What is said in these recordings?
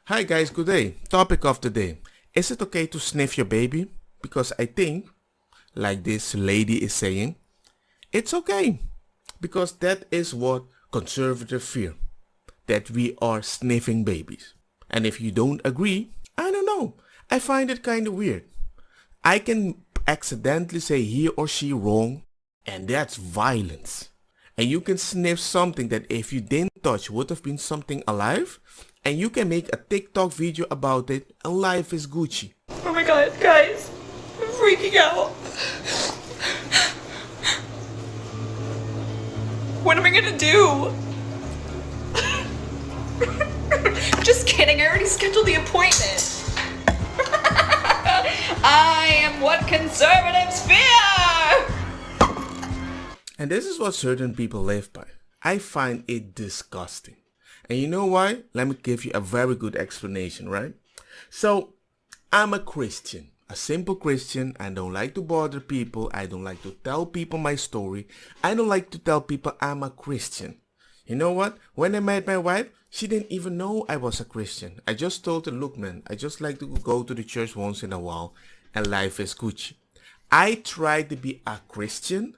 Hi guys, good day. Topic of the day. Is it okay to sniff your baby? Because I think, like this lady is saying, it's okay. Because that is what conservatives fear. That we are sniffing babies. And if you don't agree, I don't know. I find it kind of weird. I can accidentally say he or she wrong, and that's violence. And you can sniff something that if you didn't touch would have been something alive, and you can make a TikTok video about it, and life is Gucci. Oh my god, guys, I'm freaking out. What am I gonna do? Just kidding, I already scheduled the appointment. I am what conservatives fear! And this is what certain people live by. I find it disgusting. And you know why? Let me give you a very good explanation, right? So, I'm a Christian. A simple Christian. I don't like to bother people. I don't like to tell people my story. I don't like to tell people I'm a Christian. You know what? When I met my wife, she didn't even know I was a Christian. I just told her, look man, I just like to go to the church once in a while and life is Gucci. I tried to be a Christian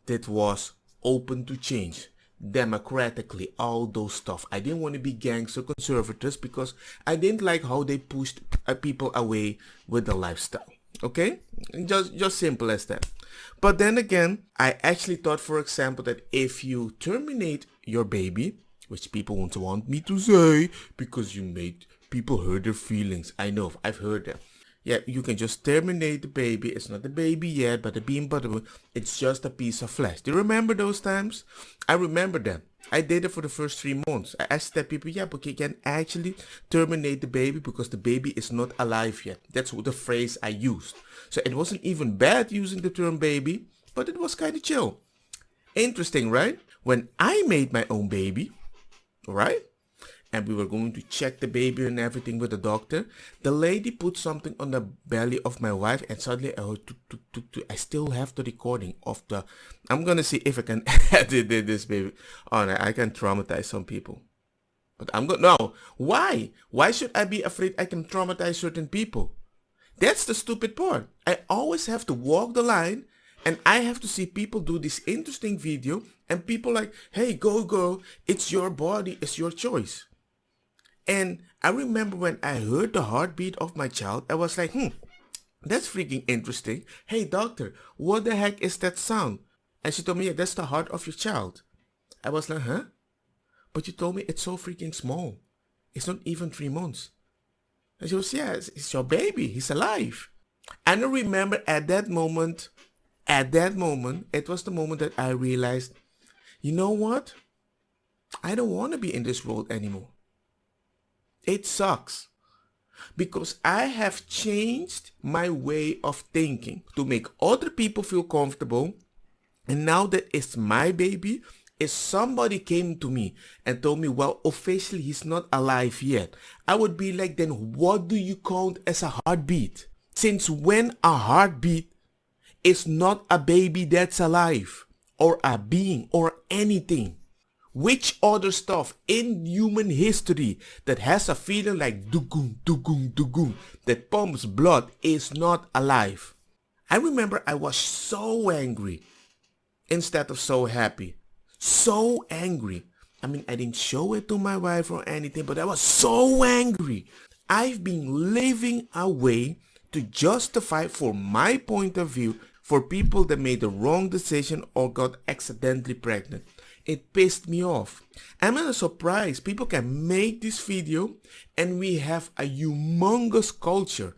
that was open to change. Democratically, all those stuff. I didn't want to be gangster conservatives because I didn't like how they pushed people away with the lifestyle. Okay? Just simple as that. But then again, I actually thought, for example, that if you terminate your baby, which people won't want me to say because you made people hurt their feelings. I know, I've heard that. Yeah, you can just terminate the baby. It's not a baby yet, but a bean butter. It's just a piece of flesh. Do you remember those times? I remember them. I did it for the first 3 months. I asked that people, yeah, but you can actually terminate the baby because the baby is not alive yet. That's the phrase I used. So it wasn't even bad using the term baby, but it was kind of chill. Interesting, right? When I made my own baby, right? And we were going to check the baby and everything with the doctor. The lady put something on the belly of my wife and suddenly I heard I still have the recording of the... I'm gonna see if I can edit this baby. Oh no, I can traumatize some people. But I'm gonna... No, why? Why should I be afraid I can traumatize certain people? That's the stupid part. I always have to walk the line and I have to see people do this interesting video and people like, hey, go girl, it's your body, it's your choice. And I remember when I heard the heartbeat of my child, I was like, that's freaking interesting. Hey doctor, what the heck is that sound? And she told me, yeah, that's the heart of your child. I was like, huh? But you told me it's so freaking small. It's not even 3 months. And she was, yeah, it's your baby. He's alive. And I remember at that moment, it was the moment that I realized, you know what? I don't want to be in this world anymore. It sucks because I have changed my way of thinking to make other people feel comfortable. And now that it's my baby, if somebody came to me and told me, well, officially he's not alive yet, I would be like, then what do you count as a heartbeat? Since when a heartbeat is not a baby that's alive or a being or anything? Which other stuff in human history that has a feeling like dugoon, dugoon, dugoon, that pumps blood is not alive? I remember I was so angry instead of so happy. So angry. I mean, I didn't show it to my wife or anything, but I was so angry. I've been living a way to justify for my point of view for people that made the wrong decision or got accidentally pregnant. It pissed me off. I'm not surprised people can make this video and we have a humongous culture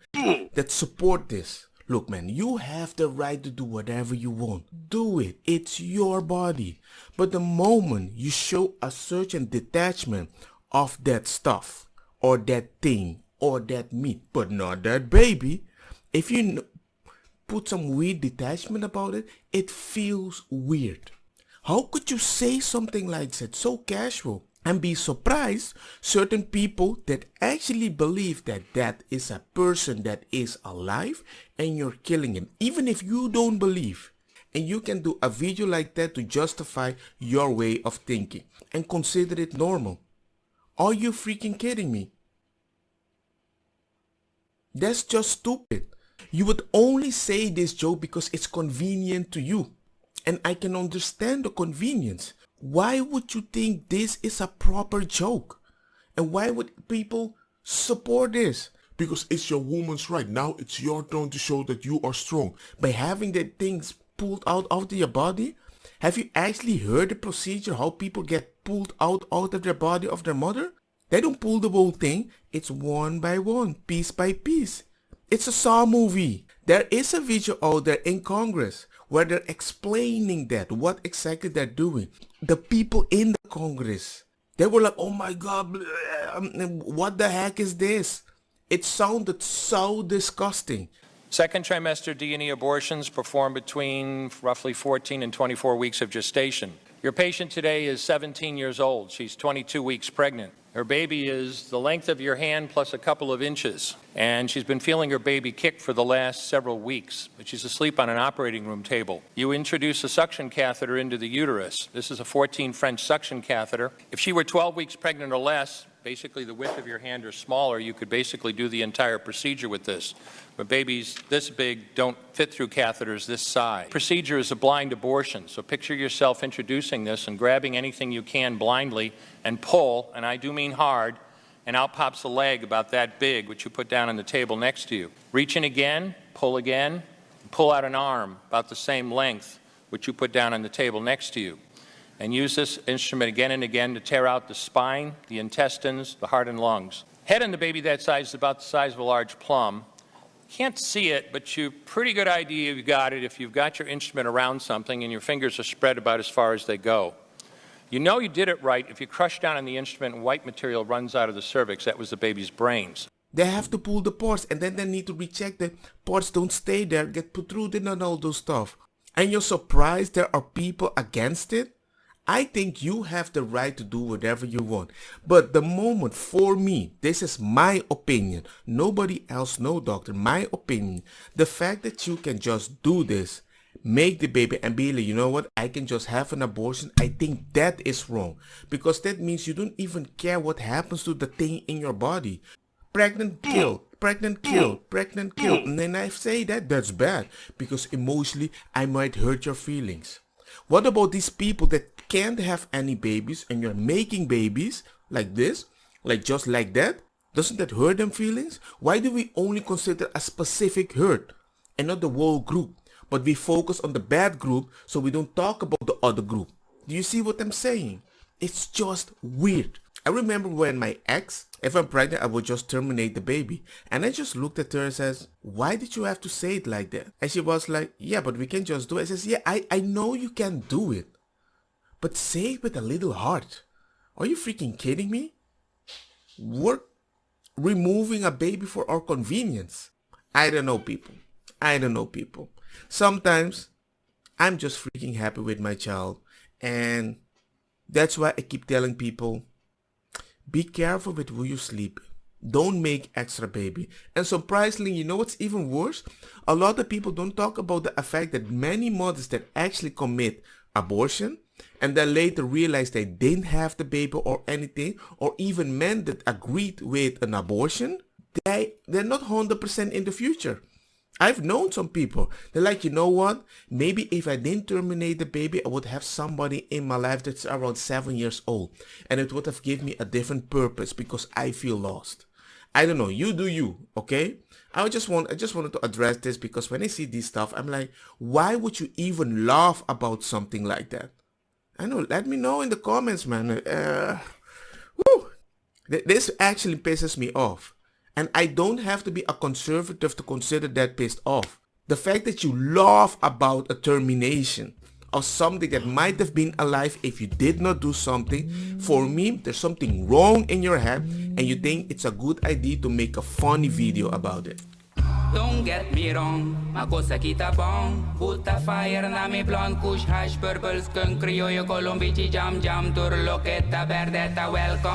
that support this. Look man, you have the right to do whatever you want. Do it. It's your body. But the moment you show a certain detachment of that stuff or that thing or that meat, but not that baby, if you put some weird detachment about it, it feels weird. How could you say something like that so casual and be surprised certain people that actually believe that that is a person that is alive and you're killing him, even if you don't believe, and you can do a video like that to justify your way of thinking and consider it normal? Are you freaking kidding me? That's just stupid. You would only say this joke because it's convenient to you. And I can understand the convenience. Why would you think this is a proper joke? And why would people support this? Because it's your woman's right. Now it's your turn to show that you are strong. By having the things pulled out of your body? Have you actually heard the procedure how people get pulled out of their body of their mother? They don't pull the whole thing. It's one by one, piece by piece. It's a Saw movie. There is a video out there in Congress where they're explaining that, what exactly they're doing. The people in the Congress, they were like, oh my God, what the heck is this? It sounded so disgusting. Second trimester D&E abortions performed between roughly 14 and 24 weeks of gestation. Your patient today is 17 years old. She's 22 weeks pregnant. Her baby is the length of your hand plus a couple of inches. And she's been feeling her baby kick for the last several weeks, but she's asleep on an operating room table. You introduce a suction catheter into the uterus. This is a 14 French suction catheter. If she were 12 weeks pregnant or less, basically the width of your hand or smaller, you could basically do the entire procedure with this. But babies this big don't fit through catheters this size. Procedure is a blind abortion, so picture yourself introducing this and grabbing anything you can blindly and pull, and I do mean hard, and out pops a leg about that big, which you put down on the table next to you. Reach in again, and pull out an arm about the same length, which you put down on the table next to you. And use this instrument again and again to tear out the spine, the intestines, the heart and lungs. Head on the baby that size is about the size of a large plum. Can't see it, but you pretty good idea you've got it if you've got your instrument around something and your fingers are spread about as far as they go. You know you did it right if you crush down on the instrument and white material runs out of the cervix. That was the baby's brains. They have to pull the parts and then they need to recheck the parts don't stay there, get protruded and all those stuff. And you're surprised there are people against it? I think you have the right to do whatever you want. But the moment, for me, this is my opinion. Nobody else know, doctor. My opinion. The fact that you can just do this, make the baby and be like, you know what, I can just have an abortion. I think that is wrong. Because that means you don't even care what happens to the thing in your body. Pregnant, kill. Pregnant, kill. Pregnant, kill. And then I say that's bad. Because emotionally, I might hurt your feelings. What about these people that can't have any babies and you're making babies like this, like just like that? Doesn't that hurt them feelings? Why do we only consider a specific hurt and not the whole group? But we focus on the bad group so we don't talk about the other group. Do you see what I'm saying? It's just weird. I remember when my ex, if I'm pregnant, I would just terminate the baby. And I just looked at her and says, why did you have to say it like that? And she was like, yeah, but we can just do it. I says, yeah, I know you can do it. But say it with a little heart. Are you freaking kidding me? We're removing a baby for our convenience. I don't know, people. I don't know, people. Sometimes I'm just freaking happy with my child. And that's why I keep telling people, be careful with who you sleep. Don't make extra baby. And surprisingly, you know what's even worse? A lot of people don't talk about the fact that many mothers that actually commit abortion and then later realize they didn't have the baby or anything, or even men that agreed with an abortion, they're not 100% in the future. I've known some people, they're like, you know what, maybe if I didn't terminate the baby, I would have somebody in my life that's around 7 years old, and it would have given me a different purpose because I feel lost. I don't know, you do you, okay? I just wanted to address this because when I see this stuff, I'm like, why would you even laugh about something like that? I know, let me know in the comments, man. This actually pisses me off. And I don't have to be a conservative to consider that pissed off. The fact that you laugh about a termination of something that might have been alive if you did not do something, for me, there's something wrong in your head and you think it's a good idea to make a funny video about it. Don't get me wrong, ma cosa kita bong. Put a fire na mi blonde, kush hash, purple skunk, criollo, colombici, jam, jam, turloqueta, verdeta, welcome.